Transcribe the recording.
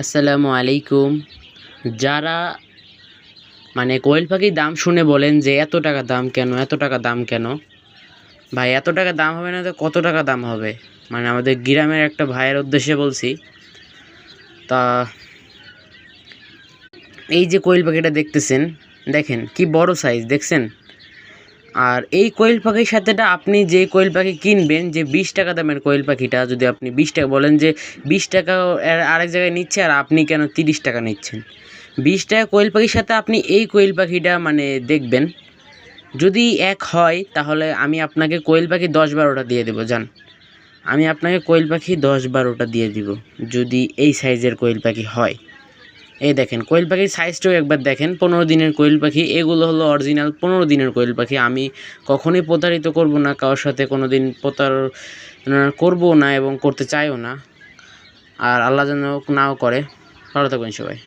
আসসালামু আলাইকুম। যারা কোয়েল পাখির দাম শুনে বলেন যে এত টাকা দাম কেন, এত টাকা দাম কেন? ভাই এত টাকা দাম হবে না তো কত টাকা দাম হবে? আমাদের গ্রামের একটা ভাইয়ের উদ্দেশ্যে বলছি। তা এই যে কোয়েল পাখিটা দেখতেছেন, দেখেন কি বড় সাইজ দেখছেন? আর এই কোয়েল পাখির সাথেটা আপনি যে কোয়েল পাখি কিনবেন, যে 20 টাকা দামের কোয়েল পাখিটা যদি আপনি 20 টাকা বলেন যে 20 টাকা আরেক জায়গায় নিচ্ছে আর আপনি কেন 30 টাকা নিচ্ছেন? 20 টাকা কোয়েল পাখির সাথে আপনি এই কোয়েল পাখিটা দেখবেন। যদি এক হয় তাহলে আমি আপনাকে কোয়েল পাখি 10-12টা দিয়ে দেবো যান। আমি আপনাকে কোয়েল পাখি 10-12টা দিয়ে দিব যদি এই সাইজের কোয়েল পাখি হয়। এই দেখেন কোয়েল পাখির সাইজটাও একবার দেখেন, 15 দিনের কোয়েল পাখি। এগুলো হলো অরিজিনাল 15 দিনের কোয়েল পাখি। আমি কখনোই প্রতারিত করব না, কারোর সাথে কোনো দিন প্রতারণা করবো না এবং করতে চাইও না। আর আল্লাহ যেন নাও করে। ভালো থাকবেন সবাই।